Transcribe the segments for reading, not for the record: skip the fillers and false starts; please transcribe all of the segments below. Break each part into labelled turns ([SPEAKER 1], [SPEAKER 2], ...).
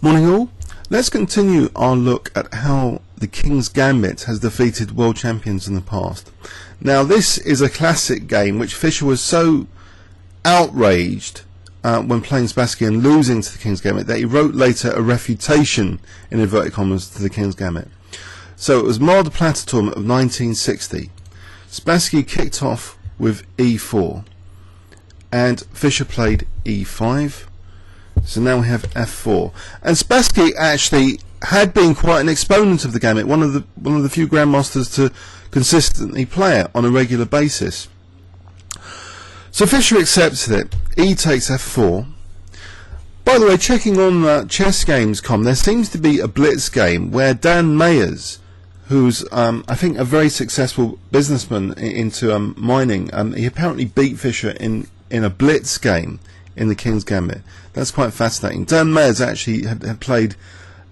[SPEAKER 1] Morning all. Let's continue our look at how the King's Gambit has defeated world champions in the past. Now this is a classic game which Fischer was so outraged when playing Spassky and losing to the King's Gambit that he wrote later a refutation in inverted commas to the King's Gambit. So it was the Plata tournament of 1960. Spassky kicked off with E4 and Fischer played E5. So now we have F4, and Spassky actually had been quite an exponent of the Gambit, one of the few grandmasters to consistently play it on a regular basis. So Fischer accepted it. E takes F4. By the way, checking on chessgames.com, there seems to be a blitz game where Dan Mayers, who's I think a very successful businessman into mining, he apparently beat Fischer in a blitz game in the King's Gambit. That's quite fascinating. Dan Mayers actually had played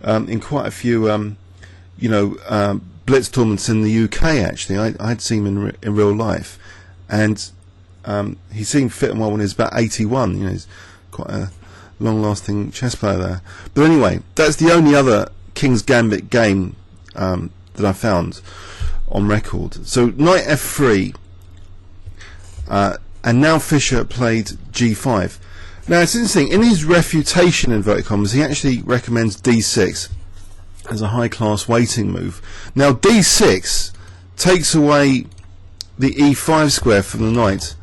[SPEAKER 1] in quite a few blitz tournaments in the UK. Actually, I'd seen him in real life, and he seemed fit and well when he was about 81. He's quite a long-lasting chess player there. But anyway, that's the only other King's Gambit game that I found on record. So knight F3, and now Fischer played G5. Now it's interesting, in his refutation inverted commas, he actually recommends D6 as a high class waiting move. Now D6 takes away the E5 square from the knight.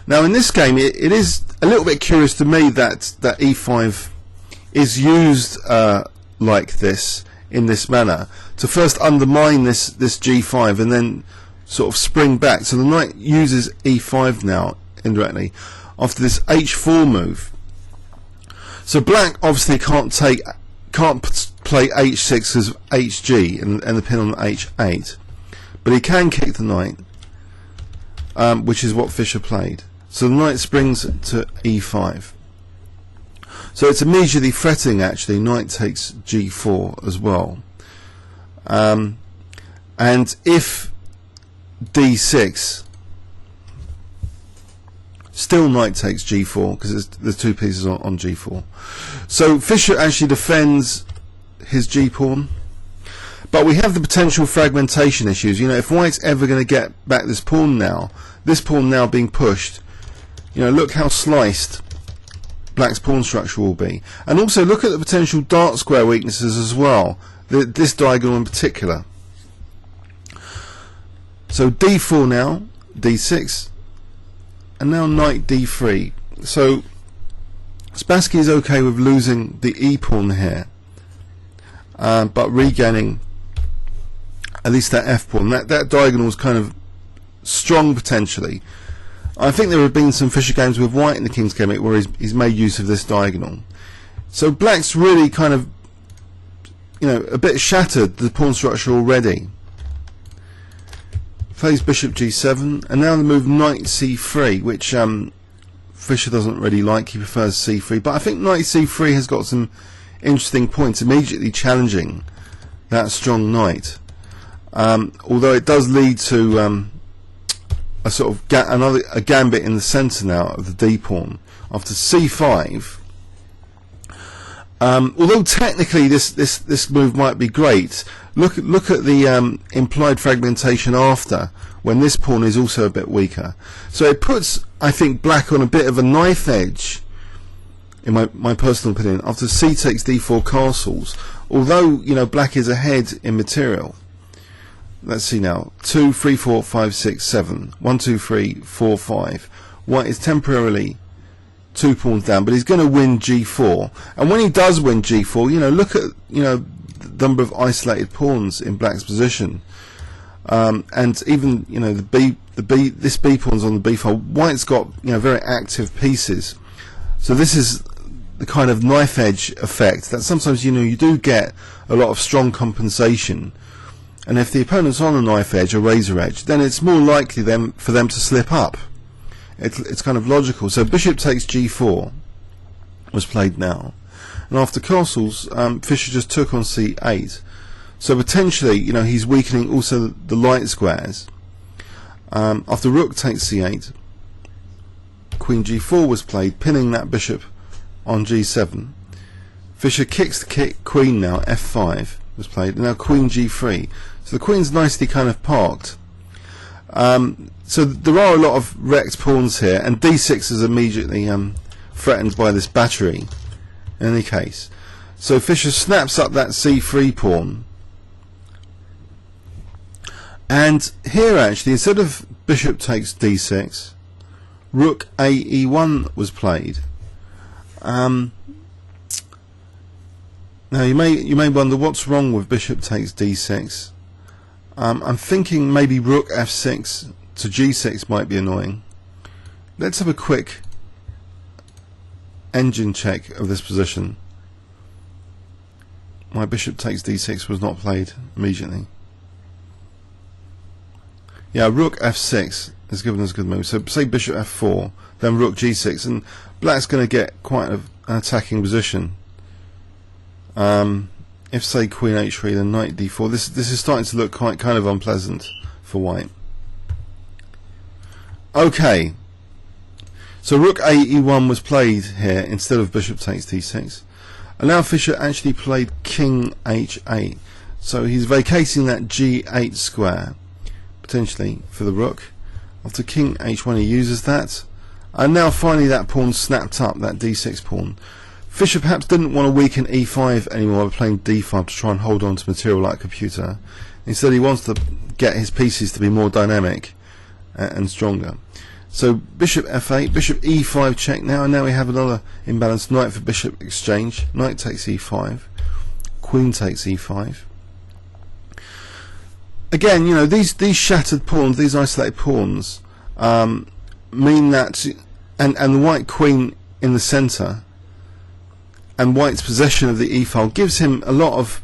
[SPEAKER 1] Now in this game it is a little bit curious to me that E5 is used like this, in this manner, to first undermine this G5 and then sort of spring back. So the knight uses E5 now indirectly after this H4 move. So black obviously can't play H6 as HG and the pin on H8, but he can kick the knight, which is what Fischer played. So the knight springs to E5. So it's immediately threatening actually. Knight takes G4 as well, and if D6, still knight takes G4 because there's two pieces on G4. So Fischer actually defends his G pawn, but we have the potential fragmentation issues. If white's ever going to get back this pawn now being pushed, look how sliced black's pawn structure will be. And also look at the potential dark square weaknesses as well, this diagonal in particular. So D4 now, D6, and now knight D3. So Spassky is okay with losing the E pawn here, but regaining at least that F pawn. That diagonal is kind of strong potentially. I think there have been some Fischer games with white in the King's Gambit where he's made use of this diagonal. So black's really kind of a bit shattered the pawn structure already. Plays bishop G7, and now the move knight C3, which Fischer doesn't really like. He prefers C3, but I think knight C3 has got some interesting points, immediately challenging that strong knight. Although it does lead to a sort of a gambit in the centre now of the D pawn after C5. Although technically this move might be great, look at the implied fragmentation after, when this pawn is also a bit weaker. So it puts, I think, black on a bit of a knife edge, in my personal opinion, after C takes D4 castles. Although black is ahead in material. Let's see now, 2, 3, 4, 5, 6, 7, 1, 2, 3, 4, 5. White is temporarily 2 pawns down, but he's going to win G4, and when he does win G4, look at the number of isolated pawns in black's position, and even this B pawn's on the B file. White's got very active pieces, so this is the kind of knife edge effect that sometimes you do get a lot of strong compensation, and if the opponent's on a knife edge or razor edge, then it's more likely for them to slip up. It's kind of logical. So bishop takes G4 was played now, and after castles, Fischer just took on C8. So potentially, he's weakening also the light squares. After rook takes C8, Queen G4 was played, pinning that bishop on G7. Fischer kicks the queen now, f5 was played, and now queen g3. So the queen's nicely kind of parked. So there are a lot of wrecked pawns here, and d6 is immediately threatened by this battery in any case. So Fischer snaps up that c3 pawn, and here actually, instead of bishop takes d6, rook a e1 was played. Now you may wonder what's wrong with bishop takes d6. I'm thinking maybe rook f6 to g6 might be annoying. Let's have a quick engine check of this position. My bishop takes d6 was not played immediately. Yeah, rook f6 has given us a good move. So say bishop f4, then rook g6, and black's going to get quite an attacking position. If say queen h3, then knight d4. This is starting to look quite kind of unpleasant for white. Okay, so rook a e1 was played here instead of bishop takes d6, and now Fischer actually played king h8. So he's vacating that g8 square potentially for the rook. After king h1 he uses that, and now finally that pawn snapped up, that d6 pawn. Fischer perhaps didn't want to weaken e5 anymore by playing d5 to try and hold on to material like computer. Instead he wants to get his pieces to be more dynamic and stronger. So bishop f8, bishop e5 check now, and now we have another imbalanced knight for bishop exchange. Knight takes e5, queen takes e5. Again, you know, these shattered pawns, these isolated pawns, mean that, and the white queen in the centre, and white's possession of the e-file gives him a lot of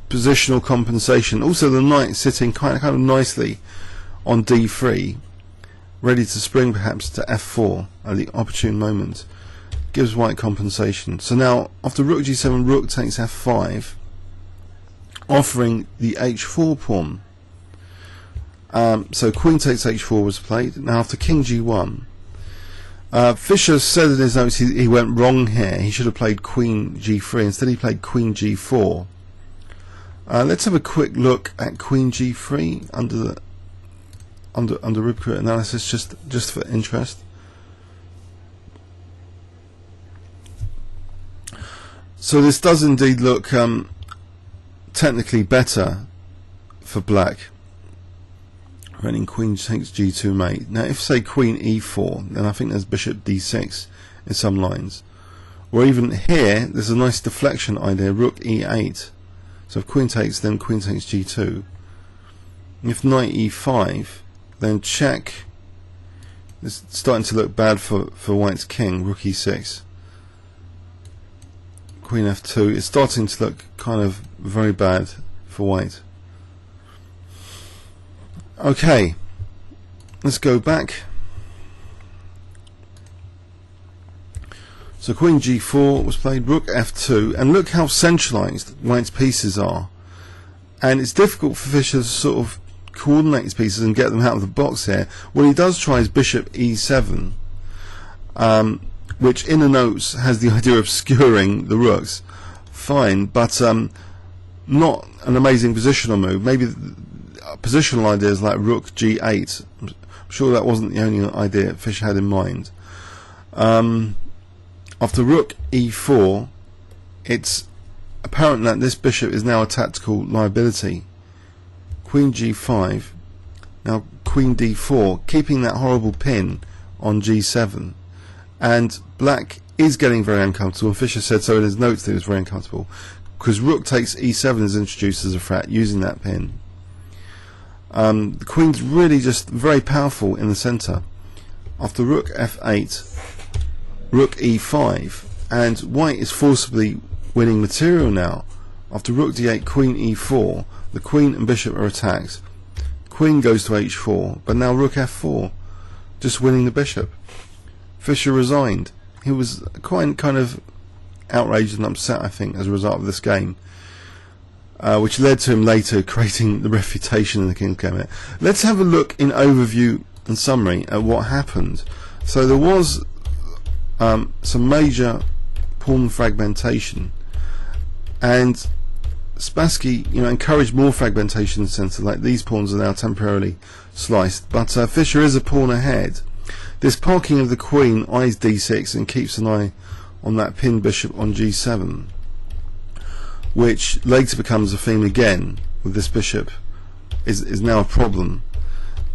[SPEAKER 1] positional compensation. Also the knight sitting kind of nicely on d3, ready to spring perhaps to f4 at the opportune moment, gives white compensation. So now after rook g7, rook takes f5, offering the h4 pawn. So queen takes h4 was played. Now after king g1, Fischer said in his notes he went wrong here. He should have played queen g3. Instead he played queen g4. Let's have a quick look at queen g3 under rib analysis, just for interest. So this does indeed look technically better for black. Running queen takes g2 mate. Now if say queen e4, then I think there's bishop d6 in some lines. Or even here, there's a nice deflection idea, rook e8. So if queen takes, then queen takes g2. If knight e5, then check. It's starting to look bad for white's king, rook e6. Queen f2, it's starting to look kind of very bad for white. Okay, let's go back. So queen g4 was played, rook f2, and look how centralized white's pieces are. And it's difficult for Fischer to sort of coordinate his pieces and get them out of the box here. What he does try is bishop e7, which in the notes has the idea of obscuring the rooks. Fine, but not an amazing positional move. Maybe positional ideas like rook g8. I'm sure that wasn't the only idea Fischer had in mind. After rook e4, it's apparent that this bishop is now a tactical liability. Queen g5, now queen d4, keeping that horrible pin on g7, and black is getting very uncomfortable, and Fischer said so in his notes that he was very uncomfortable, because rook takes e7 is introduced as a threat using that pin. The queen's really just very powerful in the centre. After rook f8, rook e5, and white is forcibly winning material now. After rook d8, queen e4, the queen and bishop are attacked. Queen goes to h4, but now rook f4, just winning the bishop. Fischer resigned. He was quite kind of outraged and upset, I think, as a result of this game. Which led to him later creating the refutation in the King's Gambit. Let's have a look in overview and summary at what happened. So there was some major pawn fragmentation. and Spassky, encouraged more fragmentation in the centre. Like these pawns are now temporarily sliced, but Fischer is a pawn ahead. This parking of the queen eyes d6 and keeps an eye on that pinned bishop on g7, which later becomes a theme again with this bishop is now a problem.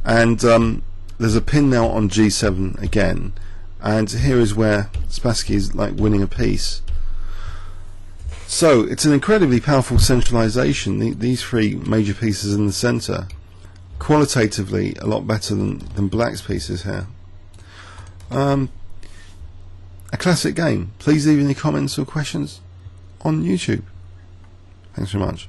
[SPEAKER 1] And there's a pin now on g7 again, and here is where Spassky is like winning a piece. So it's an incredibly powerful centralization. These three major pieces in the center, qualitatively a lot better than Black's pieces here. A classic game. Please leave any comments or questions on YouTube. Thanks very much.